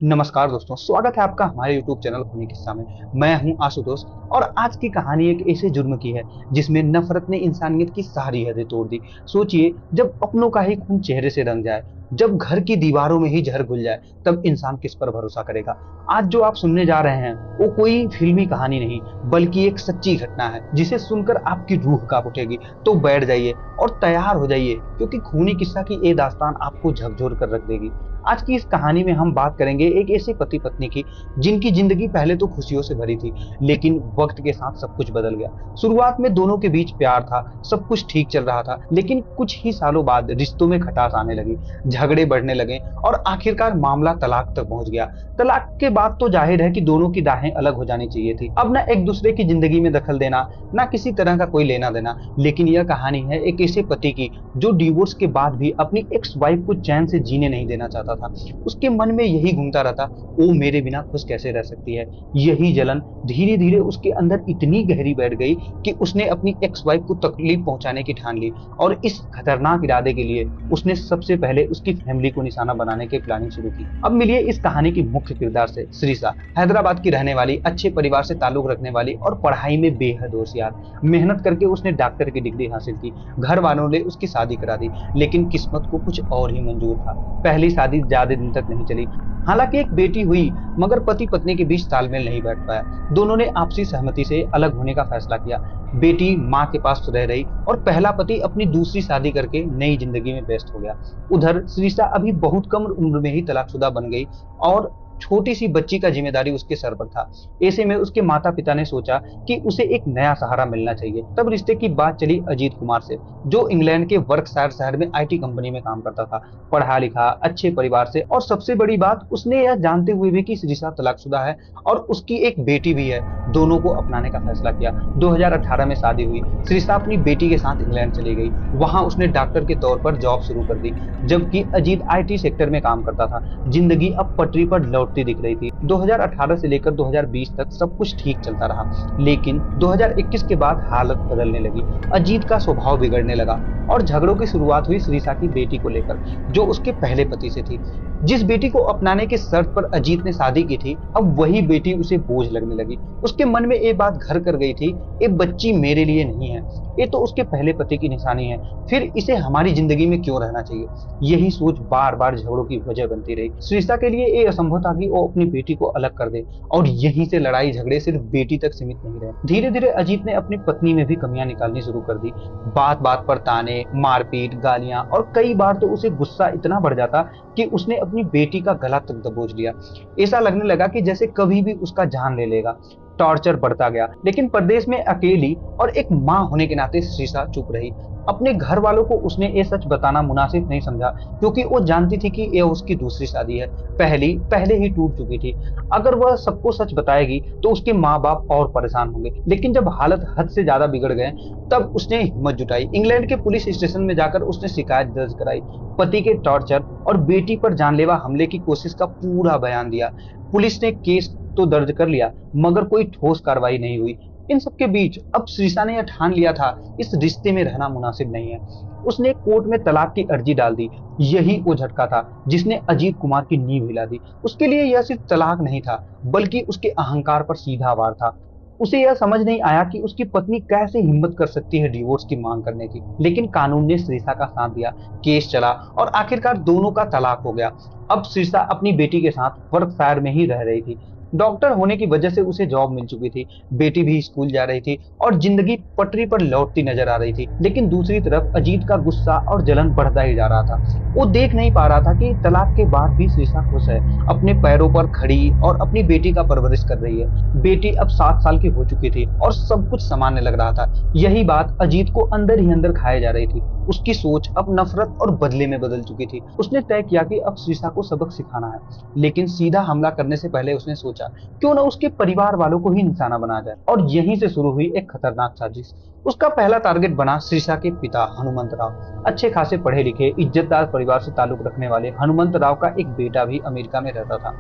नमस्कार दोस्तों, स्वागत है आपका हमारे YouTube चैनल खूनी किस्सा में। मैं हूं आशुतोष और आज की कहानी एक ऐसे जुर्म की है जिसमें नफरत ने इंसानियत की सारी हदें तोड़ दी। सोचिए, जब अपनों का ही खून चेहरे से रंग जाए, जब घर की दीवारों में ही जहर घुल जाए, तब इंसान किस पर भरोसा करेगा। आज जो आप सुनने जा रहे हैं वो कोई फिल्मी कहानी नहीं, बल्कि एक सच्ची घटना है जिसे सुनकर आपकी रूह कांप उठेगी। तो बैठ जाइए और तैयार हो जाइए, क्योंकि खूनी किस्सा की ये दास्तान आपको झकझोर कर रख देगी। आज की इस कहानी में हम बात करेंगे एक ऐसे पति पत्नी की जिनकी जिंदगी पहले तो खुशियों से भरी थी, लेकिन वक्त के साथ सब कुछ बदल गया। शुरुआत में दोनों के बीच प्यार था, सब कुछ ठीक चल रहा था, लेकिन कुछ ही सालों बाद रिश्तों में खटास आने लगी, झगड़े बढ़ने लगे और आखिरकार मामला तलाक तक पहुंच गया। तलाक के बाद तो जाहिर है कि दोनों की राहें अलग हो जानी चाहिए थी। अब ना एक दूसरे की जिंदगी में दखल देना, ना किसी तरह का कोई लेना देना। लेकिन यह कहानी है एक ऐसे पति की जो डिवोर्स के बाद भी अपनी एक्स वाइफ को चैन से जीने नहीं देना चाहता था। उसके मन में यही घूमता रहता, वो मेरे बिना खुश कैसे रह सकती है। यही जलन धीरे धीरे उसके अंदर इतनी गहरी बैठ गई कि उसने अपनी एक्स वाइफ को तकलीफ पहुंचाने की ठान ली। और इस खतरनाक इरादे के लिए उसने सबसे पहले उसकी फैमिली को निशाना बनाने की प्लानिंग शुरू की। अब मिलिए इस कहानी की मुख्य किरदार से। श्रीषा हैदराबाद की रहने वाली, अच्छे परिवार से ताल्लुक रखने वाली और पढ़ाई में बेहद होशियार। मेहनत करके उसने डॉक्टर की डिग्री हासिल की। घर वालों ने उसकी शादी करा दी, लेकिन किस्मत को कुछ और ही मंजूर था। पहली शादी ज्यादा दिन तक नहीं चली। हालांकि एक बेटी हुई, मगर पति पत्नी के बीच तालमेल नहीं बैठ पाया। दोनों ने आपसी सहमति से अलग होने का फैसला किया। बेटी माँ के पास रह रही और पहला पति अपनी दूसरी शादी करके नई जिंदगी में व्यस्त हो गया। उधर श्रीषा अभी बहुत कम उम्र में ही तलाकशुदा बन गई और छोटी सी बच्ची का जिम्मेदारी उसके सर पर था। ऐसे में उसके माता पिता ने सोचा कि उसे एक नया सहारा मिलना चाहिए। तब रिश्ते की बात चली अजीत कुमार से, जो इंग्लैंड के वर्कशायर शहर में आईटी कंपनी में काम करता था। पढ़ा लिखा, अच्छे परिवार से, और सबसे बड़ी बात, उसने यह जानते हुए भी कि श्रीषा तलाकशुदा है और उसकी एक बेटी भी है, दोनों को अपनाने का फैसला किया। 2018 में शादी हुई। श्रीषा अपनी बेटी के साथ इंग्लैंड चली गई। वहां उसने डॉक्टर के तौर पर जॉब शुरू कर दी, जबकि अजीत आईटी सेक्टर में काम करता था। जिंदगी अब पटरी पर लौटती दिख रही थी। 2018 से लेकर 2020 तक सब कुछ ठीक चलता रहा, लेकिन 2021 के बाद हालत बदलने लगी। अजीत का स्वभाव बिगड़ने लगा और झगड़ों की शुरुआत हुई श्रीषा की बेटी को लेकर, जो उसके पहले पति से थी। जिस बेटी को अपनाने की शर्त पर अजीत ने शादी की थी, अब वही बेटी उसे बोझ लगने लगी। उसके मन में ये बात घर कर गई थी, ये बच्ची मेरे लिए नहीं है, ये तो उसके पहले पति की निशानी है, फिर इसे हमारी जिंदगी में क्यों रहना चाहिए। यही सोच बार बार झगड़ों की वजह बनती रही। श्रीषा के लिए ये असंभव था कि वो अपनी बेटी को अलग कर दे, और यहीं से लड़ाई झगड़े सिर्फ बेटी तक सीमित नहीं रहे। धीरे धीरे अजीत ने अपनी पत्नी में भी कमियां निकालनी शुरू कर दी। बात बात पर ताने, मारपीट, गालियां, और कई बार तो उसे गुस्सा इतना बढ़ जाता कि उसने अपनी बेटी का गला तक दबोच लिया। ऐसा लगने लगा कि जैसे कभी भी उसका जान ले लेगा। टॉर्चर बढ़ता गया, लेकिन प्रदेश में अकेली और एक माँ होने के नाते श्रीषा चुप रही। अपने घर वालों को उसने ये सच बताना मुनासिब नहीं समझा, क्योंकि वो जानती थी कि यह उसकी दूसरी शादी है। पहली पहले ही टूट चुकी थी। अगर वह सबको सच बताएगी तो उसके माँ बाप और परेशान होंगे। लेकिन जब हालत हद से ज्यादा बिगड़ गए, तब उसने हिम्मत जुटाई। इंग्लैंड के पुलिस स्टेशन में जाकर उसने शिकायत दर्ज कराई। पति के टॉर्चर और बेटी पर जानलेवा हमले की कोशिश का पूरा बयान दिया। पुलिस ने केस तो दर्ज कर लिया, मगर कोई ठोस कार्रवाई नहीं हुई। इन सबके बीच अब श्रीषा ने यह ठान लिया था, इस रिश्ते में रहना मुनासिब नहीं है। उसने कोर्ट में तलाक की अर्जी डाल दी। यही वो झटका था जिसने अजीत कुमार की नींव हिला दी। उसके लिए यह सिर्फ तलाक नहीं था, बल्कि उसके अहंकार पर सीधा वार था। उसे यह समझ नहीं आया कि उसकी पत्नी कैसे हिम्मत कर सकती है डिवोर्स की मांग करने की। लेकिन कानून ने श्रीषा का साथ दिया, केस चला और आखिरकार दोनों का तलाक हो गया। अब श्रीषा अपनी बेटी के साथ वर्कशायर में ही रह रही थी। डॉक्टर होने की वजह से उसे जॉब मिल चुकी थी, बेटी भी स्कूल जा रही थी और जिंदगी पटरी पर लौटती नजर आ रही थी। लेकिन दूसरी तरफ अजीत का गुस्सा और जलन बढ़ता ही जा रहा था। वो देख नहीं पा रहा था कि तलाक के बाद भी श्रीषा खुश है, अपने पैरों पर खड़ी और अपनी बेटी का परवरिश कर रही है। बेटी अब 7 साल की हो चुकी थी और सब कुछ सामान्य लग रहा था। यही बात अजीत को अंदर ही अंदर खाए जा रही थी। उसकी सोच अब नफरत और बदले में बदल चुकी थी। उसने तय किया कि अब श्रीषा को सबक सिखाना है, लेकिन सीधा हमला करने से पहले उसने सोचा क्यों ना उसके परिवार वालों को ही निशाना बनाया जाए। और यहीं से शुरू हुई एक खतरनाक साजिश। उसका पहला टारगेट बना श्रीषा के पिता हनुमंत राव। अच्छे खासे पढ़े लिखे, इज्जतदार परिवार से ताल्लुक रखने वाले हनुमंत राव का एक बेटा भी अमेरिका में रहता था।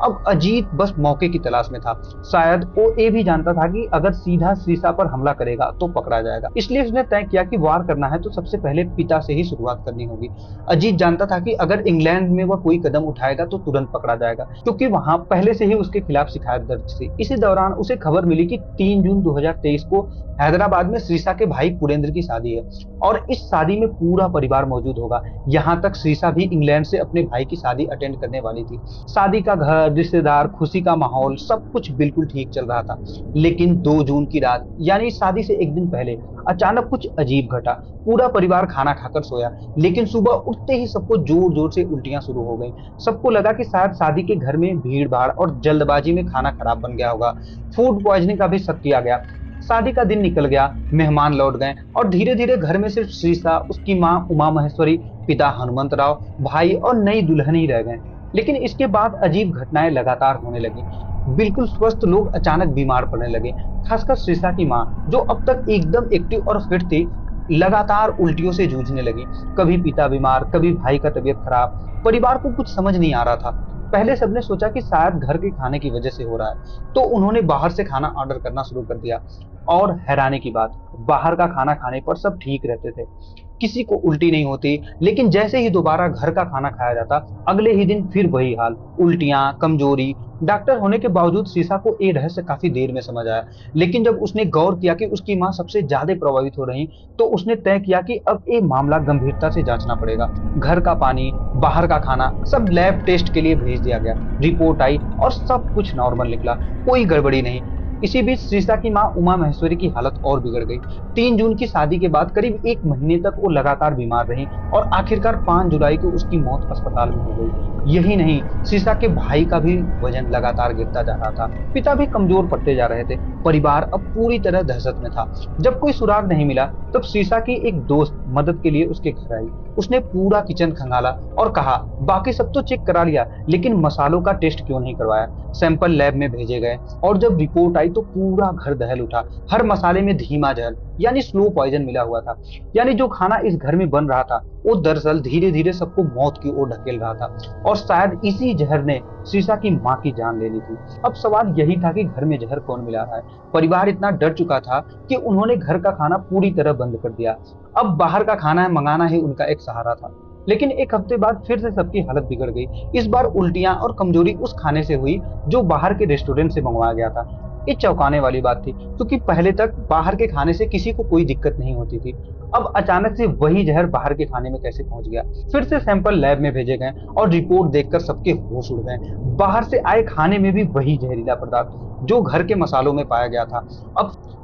अब अजीत बस मौके की तलाश में था। शायद वो ये भी जानता था कि अगर सीधा शीशा पर हमला करेगा तो पकड़ा जाएगा, इसलिए उसने तय किया कि वार करना है तो सबसे पहले पिता से ही शुरुआत करनी होगी। अजीत जानता था कि अगर इंग्लैंड में वह कोई कदम उठाएगा तो तुरंत पकड़ा जाएगा, क्योंकि वहां पहले से ही उसके खिलाफ शिकायत दर्ज थी। इसी दौरान उसे खबर मिली कि 3 जून 2023 को हैदराबाद में श्रीषा के भाई पुरेंद्र की शादी है और इस शादी में पूरा परिवार मौजूद होगा। यहाँ तक श्रीषा भी इंग्लैंड से अपने भाई की शादी अटेंड करने वाली थी। शादी का घर, रिश्तेदार, खुशी का माहौल, सब कुछ बिल्कुल ठीक चल रहा था। लेकिन 2 जून की रात, यानी शादी से एक दिन पहले, अचानक कुछ अजीब घटा। पूरा परिवार खाना खाकर सोया, लेकिन सुबह उठते ही सबको जोर जोर से उल्टियां शुरू हो गई। सबको लगा कि शायद शादी के घर में भीड़ भाड़ और जल्दबाजी में खाना खराब बन गया होगा। फूड पॉइजनिंग का भी शक किया गया। शादी का दिन निकल गया, मेहमान लौट गए और धीरे धीरे घर में सिर्फ श्रीषा, उसकी माँ उमा महेश्वरी, पिता हनुमंत राव, भाई और नई दुल्हन ही रह गए। लेकिन इसके बाद अजीब घटनाएं लगातार होने लगी। बिल्कुल स्वस्थ लोग अचानक बीमार पड़ने लगे, खासकर श्रीषा की माँ, जो अब तक एकदम एक्टिव और फिट थी, लगातार उल्टियों से जूझने लगी। कभी पिता बीमार, कभी भाई का तबीयत खराब। परिवार को कुछ समझ नहीं आ रहा था। पहले सबने सोचा कि शायद घर के खाने की वजह से हो रहा है, तो उन्होंने बाहर से खाना ऑर्डर करना शुरू कर दिया। और हैरानी की बात, बाहर का खाना खाने पर सब ठीक रहते थे, किसी को उल्टी नहीं होती। लेकिन जैसे ही दोबारा घर का खाना खाया जाता, अगले ही दिन फिर वही हाल, उल्टियां, कमजोरी। डॉक्टर होने के बावजूद शीशा को ये रहस्य काफी देर में समझ आया। लेकिन जब उसने गौर किया कि उसकी माँ सबसे ज्यादा प्रभावित हो रही, तो उसने तय किया कि अब ये मामला गंभीरता से जांचना पड़ेगा। घर का पानी, बाहर का खाना, सब लैब टेस्ट के लिए भेज दिया गया। रिपोर्ट आई और सब कुछ नॉर्मल निकला, कोई गड़बड़ी नहीं। इसी बीच श्रीषा की मां उमा महेश्वरी की हालत और बिगड़ गई। 3 जून की शादी के बाद करीब 1 महीने तक वो लगातार बीमार रही और आखिरकार 5 जुलाई को उसकी मौत अस्पताल में हो गई। यही नहीं, श्रीषा के भाई का भी वजन लगातार गिरता जा रहा था, पिता भी कमजोर पड़ते जा रहे थे। परिवार अब पूरी तरह दहशत में था। जब कोई सुराग नहीं मिला, तब श्रीषा की एक दोस्त मदद के लिए उसके घर आई। उसने पूरा किचन खंगाला और कहा, बाकी सब तो चेक करा लिया, लेकिन मसालों का टेस्ट क्यों नहीं करवाया। सैंपल लैब में भेजे गए और जब रिपोर्ट आई तो पूरा घर दहल उठा। हर मसाले में धीमा जहर, यानी स्लो पॉइजन मिला हुआ था। यानी जो खाना इस घर में बन रहा था, वो दरअसल धीरे धीरे सबको मौत की ओर ढकेल रहा था। और शायद इसी जहर ने श्रीषा की माँ की जान ले ली थी। अब सवाल यही था कि घर में जहर कौन मिला रहा है। परिवार इतना डर चुका था कि उन्होंने घर का खाना पूरी तरह बंद कर दिया। अब बाहर का खाना मंगाना ही उनका एक सहारा था। लेकिन एक हफ्ते बाद फिर से सबकी हालत बिगड़ गई। इस बार उल्टियां और कमजोरी उस खाने से हुई जो बाहर के रेस्टोरेंट से मंगवाया गया था। ये चौंकाने वाली बात थी, क्योंकि पहले तक बाहर के खाने से किसी को कोई दिक्कत नहीं होती थी। अब अचानक से वही जहर बाहर के खाने में कैसे पहुंच गया। फिर से सैंपल लैब में भेजे गए और रिपोर्ट देखकर सबके होश उड़ गए। बाहर से आए खाने में भी वही जहरीला पदार्थ जो घर के मसालों में पाया गया था।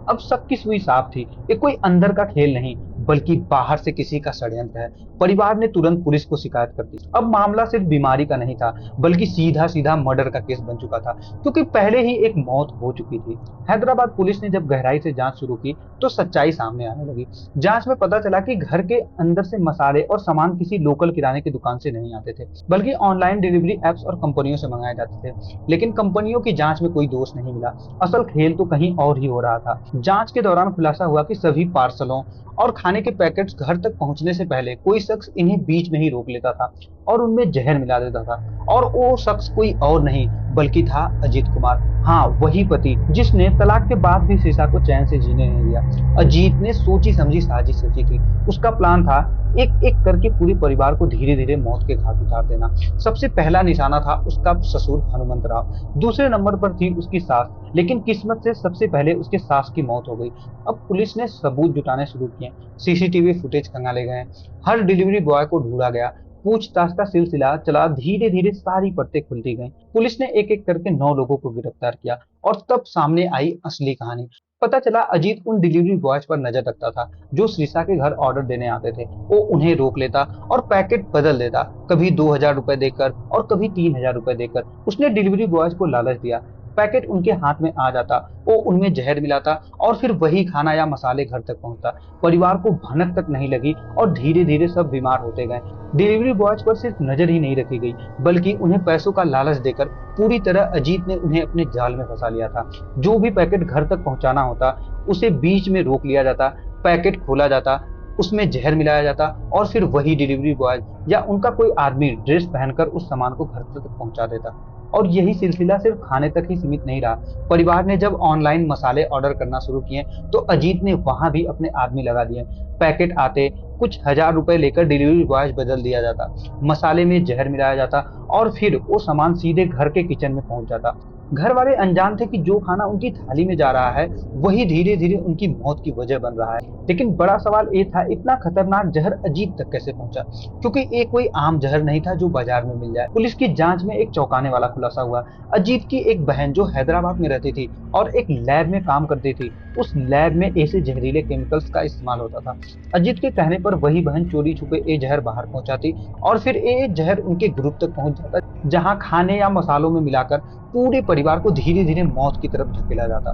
अब सबकी सुई साफ थी। ये कोई अंदर का खेल नहीं, बल्कि बाहर से किसी का षड्यंत्र है। परिवार ने तुरंत पुलिस को शिकायत कर दी। अब मामला सिर्फ बीमारी का नहीं था, बल्कि सीधा सीधा मर्डर का केस बन चुका था, क्योंकि पहले ही एक मौत हो चुकी थी। हैदराबाद पुलिस ने जब गहराई से जांच शुरू की तो सच्चाई सामने आने लगी। जांच में पता चला कि घर के अंदर से मसाले और सामान किसी लोकल किराने की दुकान से नहीं आते थे, बल्कि ऑनलाइन डिलीवरी एप्स और कंपनियों से मंगाए जाते थे। लेकिन कंपनियों की जांच में कोई दोष नहीं मिला। असल खेल तो कहीं और ही हो रहा था। जांच के दौरान खुलासा हुआ कि सभी पार्सलों और खाने के पैकेट्स घर तक पहुंचने से पहले कोई शख्स इन्हें बीच में ही रोक लेता था और उनमें जहर मिला देता था। और वो शख्स कोई और नहीं बल्कि था अजीत कुमार। हाँ, वही पति जिसने तलाक के बाद भी शीशा को चैन से जीने नहीं दिया। अजीत ने सोची समझी साजिश रची थी। उसका प्लान था एक एक करके पूरे परिवार को धीरे धीरे मौत के घाट उतार देना। सबसे पहला निशाना था उसका ससुर हनुमंत राव। दूसरे नंबर पर थी उसकी सास, लेकिन किस्मत से सबसे पहले उसके सास की मौत हो गई। अब पुलिस ने सबूत जुटाने शुरू किए। सीसीटीवी फुटेज खंगाले गए, हर डिलीवरी बॉय को ढूंढा गया। पूछताछ का सिलसिला चला, धीरे धीरे सारी परतें खुलती गईं। पुलिस ने एक एक करके 9 लोगों को गिरफ्तार किया और तब सामने आई असली कहानी। पता चला अजीत उन डिलीवरी बॉयज पर नजर रखता था जो श्रीषा के घर ऑर्डर देने आते थे। वो उन्हें रोक लेता और पैकेट बदल देता, कभी 2000 रुपए देकर और कभी 3000 रुपए देकर। उसने डिलीवरी बॉयज को लालच दिया। पैकेट उनके हाथ में आ जाता, वो उनमें जहर मिलाता और फिर वही खाना या मसाले घर तक पहुंचता। परिवार को भनक तक नहीं लगी और धीरे धीरे सब बीमार होते गए। डिलीवरी बॉयज पर सिर्फ नजर ही नहीं रखी गई, बल्कि उन्हें पैसों का लालच देकर पूरी तरह अजीत ने उन्हें अपने जाल में फंसा लिया था। जो भी पैकेट घर तक पहुंचाना होता, उसे बीच में रोक लिया जाता, पैकेट खोला जाता, उसमें जहर मिलाया जाता और फिर वही डिलीवरी बॉय या उनका कोई आदमी ड्रेस पहनकर उस सामान को घर तक पहुंचा देता। और यही सिलसिला सिर्फ खाने तक ही सीमित नहीं रहा। परिवार ने जब ऑनलाइन मसाले ऑर्डर करना शुरू किए तो अजीत ने वहां भी अपने आदमी लगा दिए। पैकेट आते, कुछ हजार रुपए लेकर डिलीवरी बॉय बदल दिया जाता, मसाले में जहर मिलाया जाता और फिर वो सामान सीधे घर के किचन में पहुंच जाता। घर वाले अनजान थे कि जो खाना उनकी थाली में जा रहा है वही धीरे धीरे उनकी मौत की वजह बन रहा है। लेकिन बड़ा सवाल ये था, इतना खतरनाक जहर अजीत तक कैसे पहुंचा, क्योंकि ये कोई आम जहर नहीं था जो बाजार में मिल जाए। पुलिस की जांच में एक चौंकाने वाला खुलासा हुआ। अजीत की एक बहन जो हैदराबाद में रहती थी और एक लैब में काम करती थी, उस लैब में ऐसे जहरीले केमिकल्स का इस्तेमाल होता था। अजीत के कहने पर वही बहन चोरी छुपे ये जहर बाहर पहुंचाती और फिर ये जहर उनके ग्रुप तक पहुंच जाता, जहां खाने या मसालों में मिलाकर पूरे परिवार को धीरे धीरे मौत की तरफ धकेला जाता।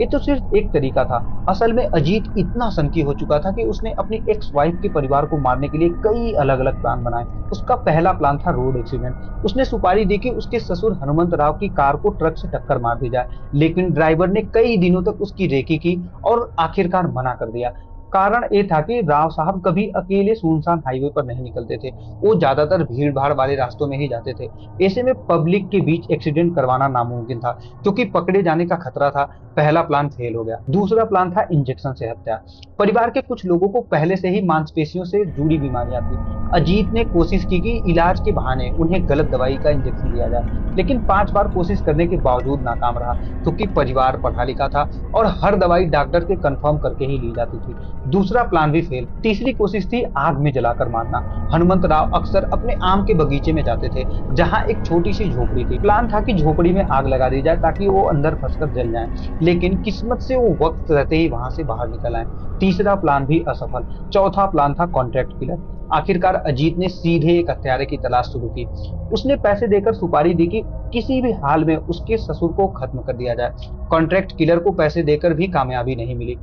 ये तो सिर्फ एक तरीका था। असल में अजीत इतना सनकी हो चुका था कि उसने अपनी एक्स वाइफ के परिवार को मारने के लिए कई अलग अलग प्लान बनाए। उसका पहला प्लान था रोड एक्सीडेंट। उसने सुपारी दी कि उसके ससुर हनुमंत राव की कार को ट्रक से टक्कर मार दी जाए, लेकिन ड्राइवर ने कई दिनों तक उसकी रेकी की और आखिरकार मना कर दिया। कारण ये था कि राव साहब कभी अकेले सुनसान हाईवे पर नहीं निकलते थे, वो ज्यादातर भीड़ भाड़ वाले रास्तों में ही जाते थे। ऐसे में पब्लिक के बीच एक्सीडेंट करवाना नामुमकिन था, क्योंकि पकड़े जाने का खतरा था। पहला प्लान फेल हो गया। दूसरा प्लान था इंजेक्शन से हत्या। परिवार के कुछ लोगों को पहले से ही मांसपेशियों से जुड़ी बीमारियां थी। अजीत ने कोशिश की कि इलाज के बहाने उन्हें गलत दवाई का इंजेक्शन दिया जाए, लेकिन 5 बार कोशिश करने के बावजूद नाकाम रहा, क्योंकि परिवार पढ़ा लिखा था और हर दवाई डॉक्टर के कंफर्म करके ही ली जाती थी। दूसरा प्लान भी फेल। तीसरी कोशिश थी आग में जलाकर मारना। हनुमंत राव अक्सर अपने आम के बगीचे में जाते थे, जहां एक छोटी सी झोपड़ी थी। प्लान था कि झोपड़ी में आग लगा दी जाए ताकि वो अंदर फंसकर जल जाएं, लेकिन किस्मत से वो वक्त रहते ही वहां से बाहर निकल आए। तीसरा प्लान भी असफल। चौथा प्लान था कॉन्ट्रैक्ट किलर। आखिरकार अजीत ने सीधे एक हत्यारे की तलाश शुरू की। उसने पैसे देकर सुपारी दी कि किसी भी हाल में उसके ससुर को खत्म कर दिया जाए। कॉन्ट्रैक्ट किलर को पैसे देकर भी कामयाबी नहीं मिली।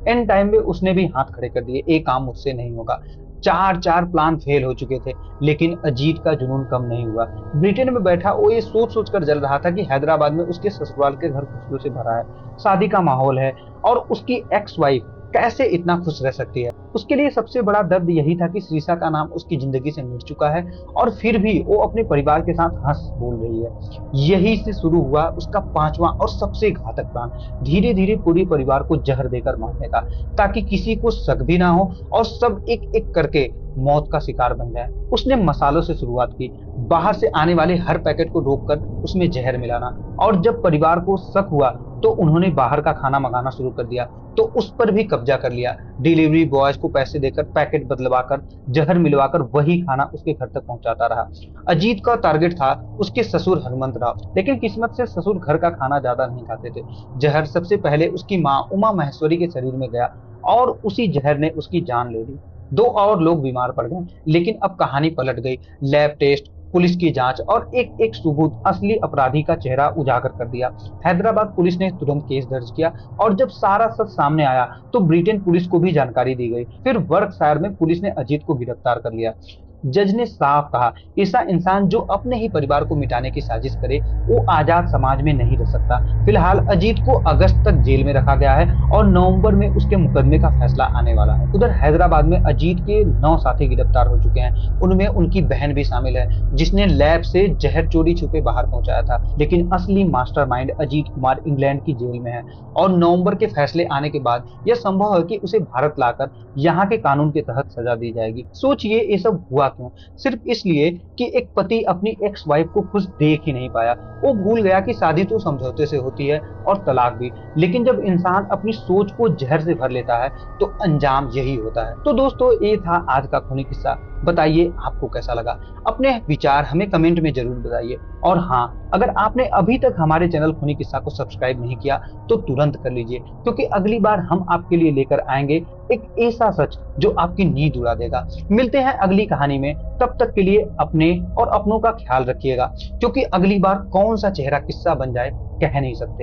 एंड टाइम में उसने भी हाथ खड़े कर दिए, एक काम मुझसे नहीं होगा। चार प्लान फेल हो चुके थे, लेकिन अजीत का जुनून कम नहीं हुआ। ब्रिटेन में बैठा वो ये सोच सोच कर जल रहा था कि हैदराबाद में उसके ससुराल के घर खुशियों से भरा है, शादी का माहौल है और उसकी एक्स वाइफ कैसे इतना खुश रह सकती है। उसके लिए सबसे बड़ा दर्द यही था कि श्रीषा का नाम उसकी जिंदगी से मिट चुका है और फिर भी वो अपने परिवार के साथ हंस बोल रही है। यही से शुरू हुआ उसका 5वां और सबसे घातक प्लान, धीरे धीरे पूरे परिवार को जहर देकर मारने का, ताकि किसी को शक भी ना हो और सब एक एक करके मौत का शिकार बन जाए। उसने मसालों से शुरुआत की, बाहर से आने वाले हर पैकेट को रोककर उसमें जहर मिलाना, और जब परिवार को शक हुआ तो उन्होंने बाहर का खाना मंगाना शुरू कर दिया, तो उस पर भी कब्जा कर लिया। डिलीवरी बॉयज को पैसे देकर पैकेट बदलवाकर जहर मिलवाकर वही खाना उसके घर तक पहुंचाता रहा। अजीत का टारगेट था उसके ससुर हनुमंत राव, लेकिन किस्मत से ससुर घर का खाना ज्यादा नहीं खाते थे। जहर सबसे पहले उसकी माँ उमा महेश्वरी के शरीर में गया और उसी जहर ने उसकी जान ले ली। 2 और लोग बीमार पड़ गए, लेकिन अब कहानी पलट गई। लैब टेस्ट, पुलिस की जांच और एक एक सबूत असली अपराधी का चेहरा उजागर कर दिया। हैदराबाद पुलिस ने तुरंत केस दर्ज किया और जब सारा सच सामने आया तो ब्रिटेन पुलिस को भी जानकारी दी गई। फिर वर्कशायर में पुलिस ने अजीत को गिरफ्तार कर लिया। जज ने साफ कहा, ऐसा इंसान जो अपने ही परिवार को मिटाने की साजिश करे वो आजाद समाज में नहीं रह सकता। फिलहाल अजीत को अगस्त तक जेल में रखा गया है और नवंबर में उसके मुकदमे का फैसला आने वाला है। उधर हैदराबाद में अजीत के 9 साथी गिरफ्तार हो चुके हैं। उनमें उनकी बहन भी शामिल है, जिसने लैब से जहर चोरी छुपे बाहर पहुंचाया था। लेकिन असली मास्टरमाइंड अजीत कुमार इंग्लैंड की जेल में है और नवंबर के फैसले आने के बाद यह संभव है कि उसे भारत लाकर यहाँ के कानून के तहत सजा दी जाएगी। सोचिए ये सब हुआ क्यों? सिर्फ इसलिए कि एक पति अपनी एक्स वाइफ को खुश देख ही नहीं पाया। वो भूल गया कि शादी तो समझौते से होती है और तलाक भी, लेकिन जब इंसान अपनी सोच को जहर से भर लेता है तो अंजाम यही होता है। तो दोस्तों, ये था आज का खूनी किस्सा। बताइए आपको कैसा लगा? अपने विचार हमें कमेंट में जरूर बताइए। और हाँ, अगर आपने अभी तक हमारे चैनल खूनी किस्सा को सब्सक्राइब नहीं किया तो तुरंत कर लीजिए, क्योंकि अगली बार हम आपके लिए लेकर आएंगे एक ऐसा सच जो आपकी नींद उड़ा देगा। मिलते हैं अगली कहानी में, तब तक के लिए अपने और अपनों का ख्याल रखिएगा, क्योंकि अगली बार कौन सा चेहरा किस्सा बन जाए कह नहीं सकते।